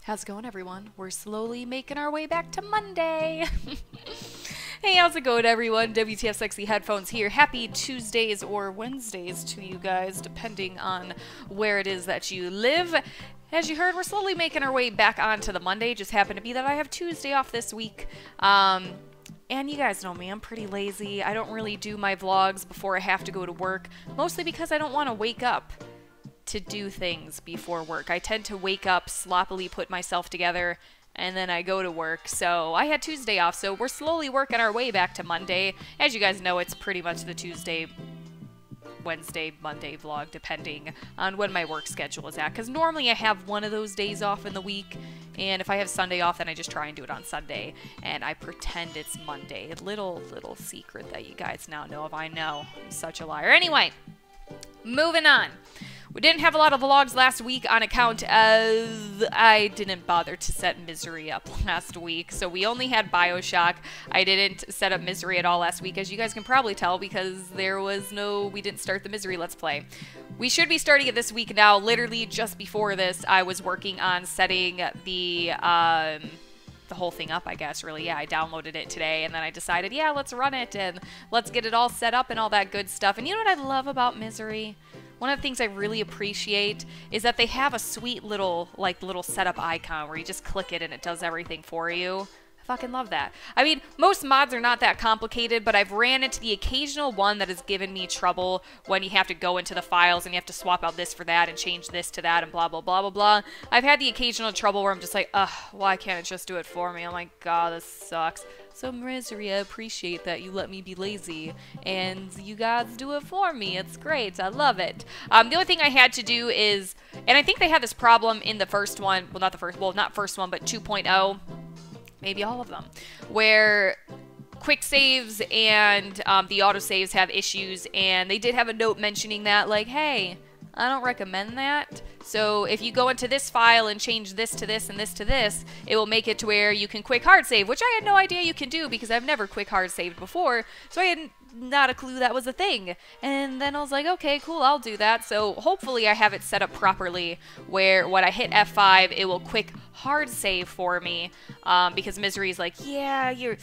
How's it going, everyone? We're slowly making our way back to Monday. Hey, how's it going, everyone? WTF Sexy Headphones here. Happy Tuesdays or Wednesdays to you guys, depending on where it is that you live. As you heard, we're slowly making our way back onto the Monday. Just happened to be that I have Tuesday off this week. And you guys know me, I'm pretty lazy. I don't really do my vlogs before I have to go to work, mostly because I don't want to wake up to do things before work. I tend to wake up, sloppily put myself together, and then I go to work. So I had Tuesday off, so we're slowly working our way back to Monday. As you guys know, it's pretty much the Tuesday, Wednesday, Monday vlog, depending on when my work schedule is at. Because normally I have one of those days off in the week, and if I have Sunday off, then I just try and do it on Sunday, and I pretend it's Monday. A little secret that you guys now know of. I know, I'm such a liar. Anyway, moving on. We didn't have a lot of vlogs last week on account of I didn't bother to set Misery up last week. So we only had Bioshock. I didn't set up Misery at all last week, as you guys can probably tell, because we didn't start the Misery Let's Play. We should be starting it this week now. Literally just before this, I was working on setting the whole thing up, I guess, really. Yeah, I downloaded it today, and then I decided, yeah, let's run it, and let's get it all set up and all that good stuff. And you know what I love about Misery? One of the things I really appreciate is that they have a sweet little setup icon where you just click it and it does everything for you. I fucking love that. I mean, most mods are not that complicated, but I've ran into the occasional one that has given me trouble when you have to go into the files and you have to swap out this for that and change this to that and blah, blah, blah, blah, blah. I've had the occasional trouble where I'm just like, ugh, why can't it just do it for me? Oh my god, this sucks. So Misery, I appreciate that you let me be lazy, and you guys do it for me. It's great. I love it. The only thing I had to do is, and I think they had this problem in the first one, well, not first one, but 2.0, maybe all of them, where quick saves and the autosaves have issues, and they did have a note mentioning that, like, hey, I don't recommend that. So if you go into this file and change this to this and this to this, it will make it to where you can quick hard save, which I had no idea you can do because I've never quick hard saved before. So I had not a clue that was a thing. And then I was like, okay, cool, I'll do that. So hopefully I have it set up properly where when I hit F5, it will quick hard save for me. Because Misery is like, yeah, you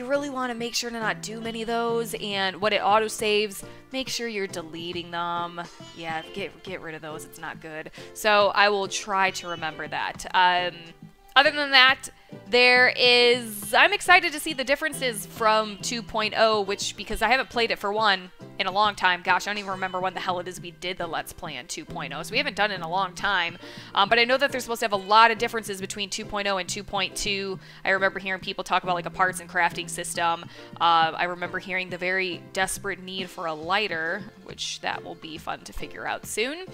really want to make sure to not do many of those, and when it auto-saves, make sure you're deleting them. Yeah, get rid of those, it's not good. So I will try to remember that. Other than that, I'm excited to see the differences from 2.0, which, because I haven't played it for one in a long time. Gosh, I don't even remember when the hell it is we did the Let's Play on 2.0, so we haven't done it in a long time. But I know that they're supposed to have a lot of differences between 2.0 and 2.2. I remember hearing people talk about like a parts and crafting system. I remember hearing the very desperate need for a lighter, which that will be fun to figure out soon.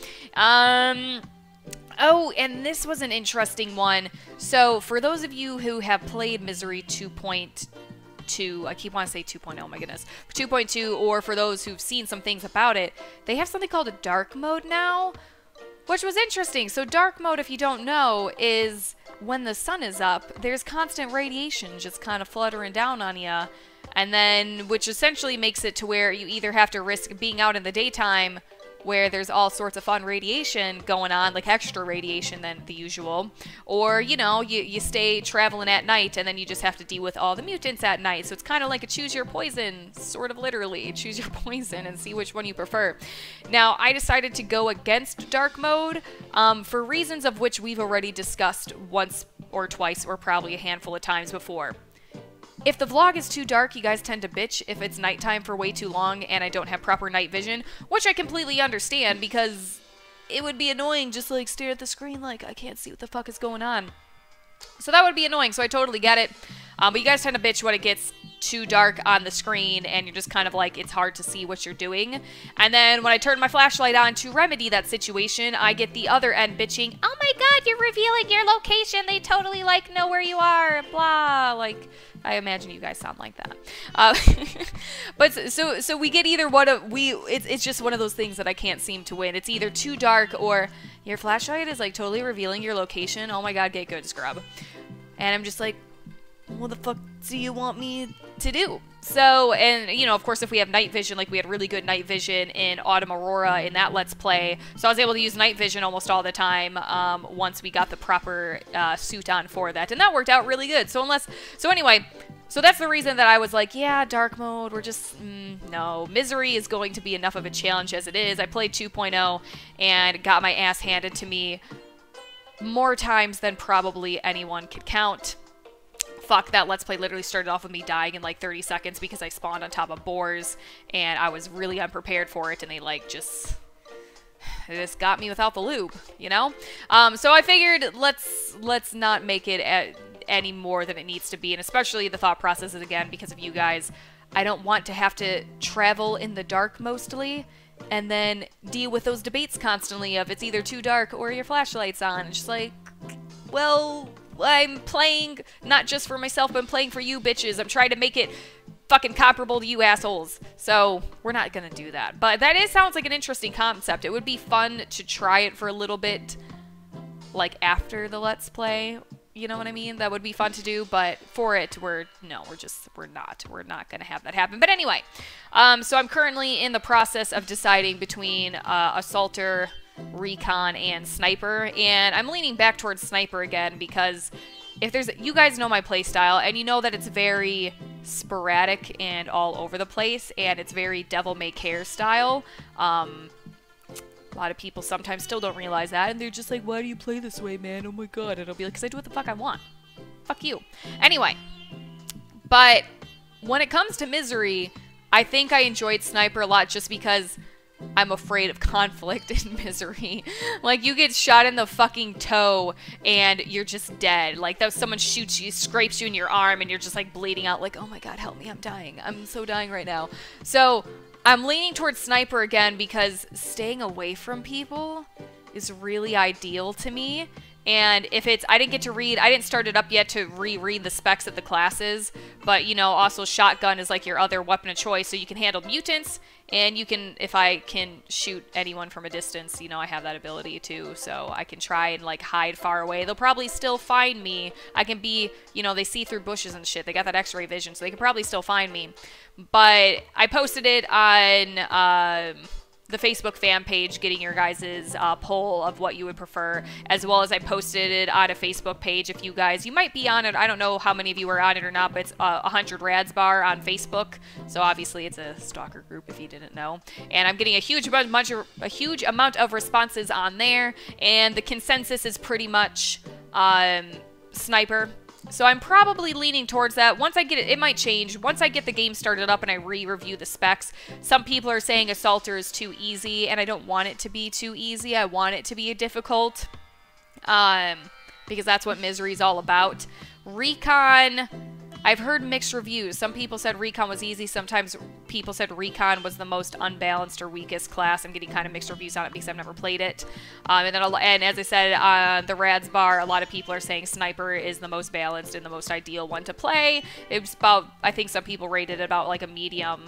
Oh, and this was an interesting one. So, for those of you who have played Misery 2.2, I keep wanting to say 2.0, my goodness, 2.2, or for those who've seen some things about it, they have something called a dark mode now, which was interesting. So dark mode, if you don't know, is when the sun is up, there's constant radiation just kind of fluttering down on you, and then, which essentially makes it to where you either have to risk being out in the daytime where there's all sorts of fun radiation going on, like extra radiation than the usual, or, you know, you stay traveling at night and then you just have to deal with all the mutants at night. So it's kind of like a choose your poison, sort of literally, choose your poison and see which one you prefer. Now, I decided to go against dark mode for reasons of which we've already discussed once or twice or probably a handful of times before. If the vlog is too dark, you guys tend to bitch if it's nighttime for way too long and I don't have proper night vision, which I completely understand because it would be annoying just like stare at the screen like I can't see what the fuck is going on. So that would be annoying, so I totally get it. But you guys tend to bitch when it gets too dark on the screen and you're just kind of like, it's hard to see what you're doing. And then when I turn my flashlight on to remedy that situation, I get the other end bitching, oh my god, you're revealing your location, they totally like know where you are, blah, like, I imagine you guys sound like that. But so we get either one of, it's just one of those things that I can't seem to win. It's either too dark or your flashlight is like totally revealing your location, oh my god, get good, scrub. And I'm just like, what the fuck do you want me to do? So, and, you know, of course, if we have night vision, like we had really good night vision in Autumn Aurora in that Let's Play. So I was able to use night vision almost all the time once we got the proper suit on for that. And that worked out really good. So anyway, so that's the reason that I was like, yeah, dark mode, we're just, no. Misery is going to be enough of a challenge as it is. I played 2.0 and got my ass handed to me more times than probably anyone could count. Fuck, that Let's Play literally started off with me dying in like 30 seconds because I spawned on top of boars, and I was really unprepared for it, and they like just got me without the lube, you know? So I figured let's not make it any more than it needs to be, and especially the thought process is, again, because of you guys, I don't want to have to travel in the dark mostly, and then deal with those debates constantly of it's either too dark or your flashlight's on. It's just like, well, I'm playing not just for myself, but I'm playing for you bitches. I'm trying to make it fucking comparable to you assholes. So we're not gonna do that. But that sounds like an interesting concept. It would be fun to try it for a little bit, like after the Let's Play. You know what I mean? That would be fun to do, but for it, we're not gonna have that happen. But anyway, so I'm currently in the process of deciding between Assaulter, Recon, and Sniper, and I'm leaning back towards Sniper again because if there's, you guys know my playstyle, and you know that it's very sporadic and all over the place, and it's very Devil May Care style. A lot of people sometimes still don't realize that, and they're just like, why do you play this way, man? Oh my god. And I'll be like, because I do what the fuck I want. Fuck you. Anyway, but when it comes to Misery, I think I enjoyed Sniper a lot just because I'm afraid of conflict in Misery. Like, you get shot in the fucking toe, and you're just dead. Like, that someone shoots you, scrapes you in your arm, and you're just, like, bleeding out, like, oh my god, help me, I'm dying. I'm so dying right now. So I'm leaning towards Sniper again because staying away from people is really ideal to me. And if it's, I didn't start it up yet to reread the specs of the classes, but, you know, also shotgun is like your other weapon of choice, so you can handle mutants, and you can, if I can shoot anyone from a distance, you know, I have that ability too, so I can try and, like, hide far away. They'll probably still find me. I can be, you know, they see through bushes and shit. They got that x-ray vision, so they can probably still find me. But I posted it on, the Facebook fan page, getting your guys' poll of what you would prefer, as well as I posted it on a Facebook page. If you guys, you might be on it, I don't know how many of you are on it or not, but it's 100 Rads Bar on Facebook, so obviously it's a stalker group if you didn't know, and I'm getting a huge amount of responses on there, and the consensus is pretty much Sniper. So I'm probably leaning towards that. Once I get it, it might change. Once I get the game started up and I re-review the specs, some people are saying Assaulter is too easy, and I don't want it to be too easy. I want it to be difficult, because that's what Misery is all about. Recon, I've heard mixed reviews. Some people said Recon was easy. Sometimes people said Recon was the most unbalanced or weakest class. I'm getting kind of mixed reviews on it because I've never played it. And as I said on the Rads Bar, a lot of people are saying Sniper is the most balanced and the most ideal one to play. It's about, I think some people rated it about like a medium.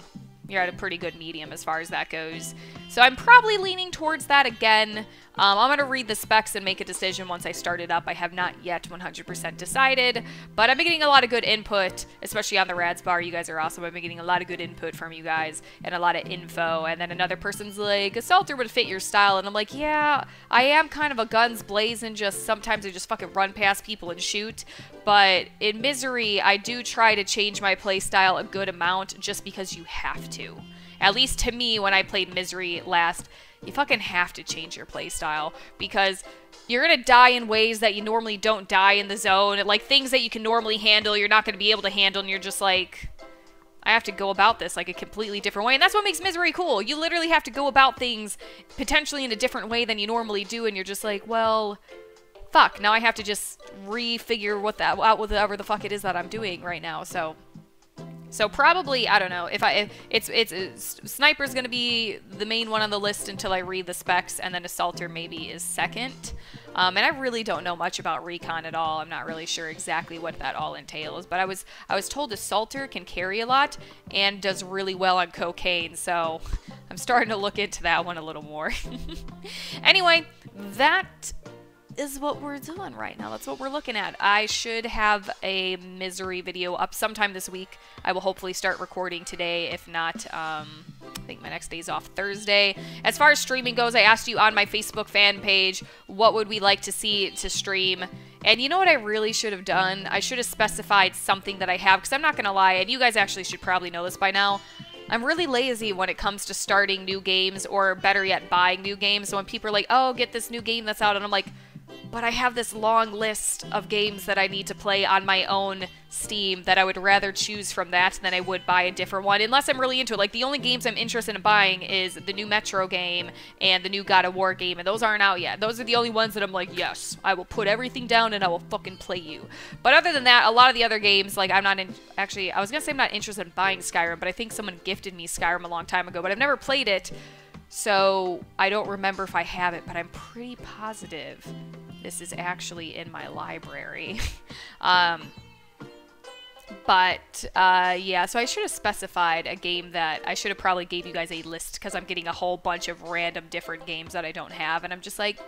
You're at a pretty good medium as far as that goes. So I'm probably leaning towards that again. I'm going to read the specs and make a decision once I start it up. I have not yet 100% decided, but I've been getting a lot of good input, especially on the Rads Bar. You guys are awesome. I've been getting a lot of good input from you guys and a lot of info. And then another person's like, Assaulter would fit your style. And I'm like, yeah, I am kind of a guns blazing, just sometimes I just fucking run past people and shoot. But in Misery, I do try to change my play style a good amount just because you have to. At least to me, when I played Misery last, you fucking have to change your playstyle because you're gonna die in ways that you normally don't die in the zone. Like, things that you can normally handle, you're not gonna be able to handle, and you're just like, I have to go about this like a completely different way. And that's what makes Misery cool. You literally have to go about things potentially in a different way than you normally do, and you're just like, well, fuck, now I have to just refigure out whatever the fuck it is that I'm doing right now. So probably, I don't know, Sniper's gonna be the main one on the list until I read the specs, and then Assaulter maybe is second. And I really don't know much about Recon at all. I'm not really sure exactly what that all entails, but I was told Assaulter can carry a lot and does really well on cocaine, so I'm starting to look into that one a little more. Anyway, that is what we're doing right now. That's what we're looking at. I should have a Misery video up sometime this week. I will hopefully start recording today. If not, I think my next day's off Thursday. As far as streaming goes, I asked you on my Facebook fan page, what would we like to see to stream? And you know what I really should have done? I should have specified something that I have, because I'm not going to lie, and you guys actually should probably know this by now. I'm really lazy when it comes to starting new games, or better yet, buying new games. So when people are like, oh, get this new game that's out, and I'm like, but I have this long list of games that I need to play on my own Steam that I would rather choose from that than I would buy a different one, unless I'm really into it. Like, the only games I'm interested in buying is the new Metro game and the new God of War game, and those aren't out yet. Those are the only ones that I'm like, yes, I will put everything down and I will fucking play you. But other than that, a lot of the other games, like, I'm not in... Actually, I was gonna say I'm not interested in buying Skyrim, but I think someone gifted me Skyrim a long time ago, but I've never played it, so I don't remember if I have it, but I'm pretty positive this is actually in my library. Yeah, so I should have specified a game that I should have probably gave you guys a list, because I'm getting a whole bunch of random different games that I don't have, and I'm just like,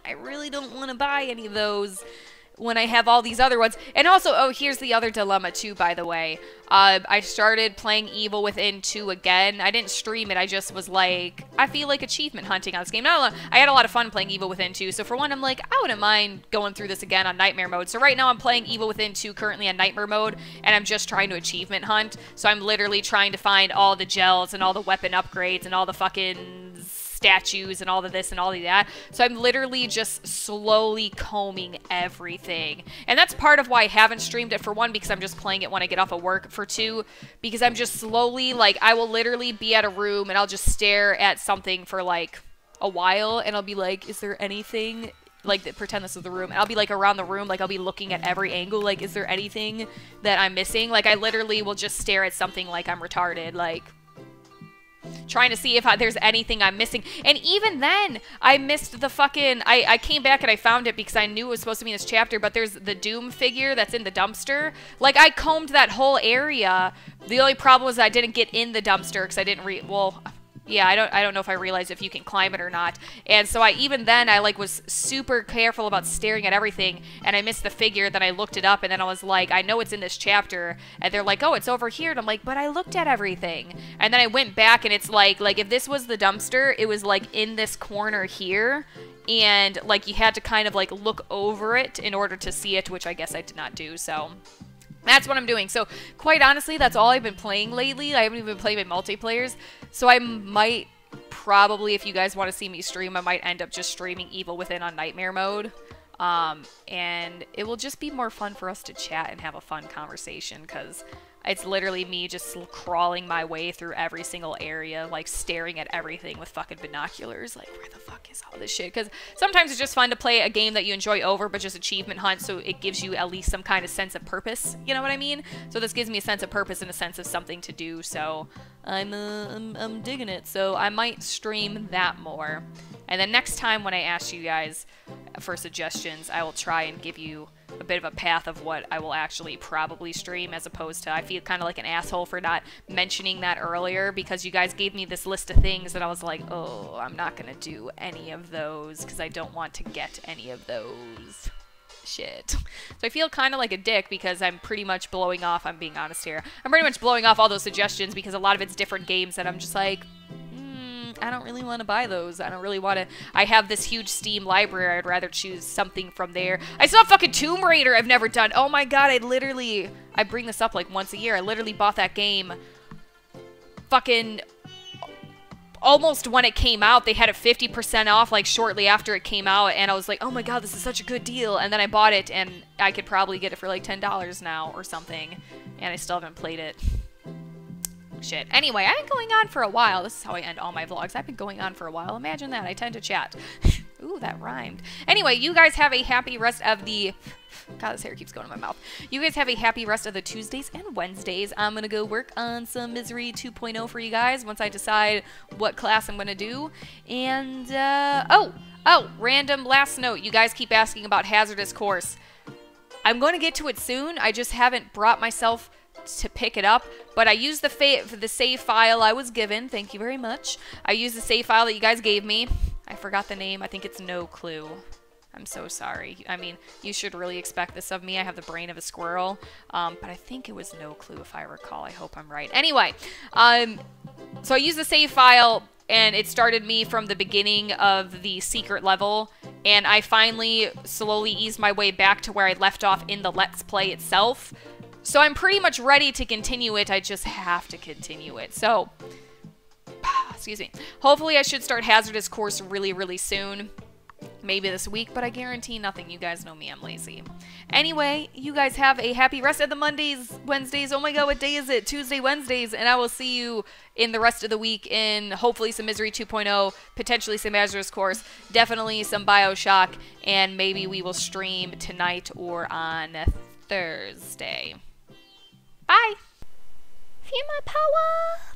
I really don't want to buy any of those when I have all these other ones. And also, oh, here's the other dilemma too, by the way. I started playing Evil Within 2 again. I didn't stream it, I just was like, I feel like achievement hunting on this game. I had a lot of fun playing Evil Within 2, so for one, I'm like, I wouldn't mind going through this again on Nightmare mode. So right now I'm playing Evil Within 2 currently on Nightmare mode, and I'm just trying to achievement hunt. So I'm literally trying to find all the gels and all the weapon upgrades and all the fucking statues and all of this and all of that. So I'm literally just slowly combing everything. And that's part of why I haven't streamed it, for one, because I'm just playing it when I get off of work, for two, because I'm just slowly, like, I will literally be at a room and I'll just stare at something for like a while, and I'll be like, is there anything, like, pretend this is the room, and I'll be like around the room, like I'll be looking at every angle, like, is there anything that I'm missing? Like, I literally will just stare at something like I'm retarded, like trying to see if there's anything I'm missing. And even then, I missed the fucking... I came back and I found it because I knew it was supposed to be in this chapter, but there's the Doom figure that's in the dumpster. Like, I combed that whole area. The only problem was I didn't get in the dumpster because I didn't well... Yeah, I don't know if I realized if you can climb it or not. And so even then, I like was super careful about staring at everything, and I missed the figure. Then I looked it up, and then I was like, I know it's in this chapter. And they're like, oh, it's over here. And I'm like, but I looked at everything. And then I went back, and it's like if this was the dumpster, it was like in this corner here. And like you had to kind of like look over it in order to see it, which I guess I did not do. So that's what I'm doing. So, quite honestly, that's all I've been playing lately. I haven't even been playing with multiplayers. So I might probably, if you guys want to see me stream, I might end up just streaming Evil Within on Nightmare mode. And it will just be more fun for us to chat and have a fun conversation, because it's literally me just crawling my way through every single area, like staring at everything with fucking binoculars. Like, where the fuck is all this shit? Because sometimes it's just fun to play a game that you enjoy over, but just achievement hunt, so it gives you at least some kind of sense of purpose. You know what I mean? So this gives me a sense of purpose and a sense of something to do. So I'm digging it. So I might stream that more. And then next time when I ask you guys for suggestions, I will try and give you a bit of a path of what I will actually probably stream, as opposed to, I feel kind of like an asshole for not mentioning that earlier, because you guys gave me this list of things and I was like, oh, I'm not gonna do any of those because I don't want to get any of those. Shit. So I feel kind of like a dick because I'm pretty much blowing off, I'm being honest here, I'm pretty much blowing off all those suggestions because a lot of it's different games that I'm just like, I don't really want to buy those. I don't really want to. I have this huge Steam library. I'd rather choose something from there. I saw fucking Tomb Raider I've never done. Oh my god, I bring this up like once a year. I literally bought that game fucking almost when it came out. They had it 50% off like shortly after it came out, and I was like, oh my god, this is such a good deal. And then I bought it, and I could probably get it for like $10 now or something, and I still haven't played it. Shit. Anyway, I've been going on for a while. This is how I end all my vlogs. I've been going on for a while. Imagine that. I tend to chat. Ooh, that rhymed. Anyway, you guys have a happy rest of the... God, this hair keeps going in my mouth. You guys have a happy rest of the Tuesdays and Wednesdays. I'm going to go work on some Misery 2.0 for you guys once I decide what class I'm going to do. And, oh, random last note. You guys keep asking about Hazardous Course. I'm going to get to it soon. I just haven't brought myself to pick it up, but I used the save file I was given. Thank you very much. I used the save file that you guys gave me. I forgot the name. I think it's No Clue. I'm so sorry. I mean, you should really expect this of me. I have the brain of a squirrel, but I think it was no clue if I recall. I hope I'm right. Anyway, so I used the save file, and it started me from the beginning of the secret level, and I finally slowly eased my way back to where I left off in the Let's Play itself. So I'm pretty much ready to continue it. I just have to continue it. So, excuse me. Hopefully I should start Hazardous Course really, really soon. Maybe this week, but I guarantee nothing. You guys know me, I'm lazy. Anyway, you guys have a happy rest of the Mondays, Wednesdays. Oh my god, what day is it? Tuesday, Wednesdays, and I will see you in the rest of the week in hopefully some Misery 2.0, potentially some Hazardous Course, definitely some BioShock, and maybe we will stream tonight or on Thursday. Bye! Feel my power!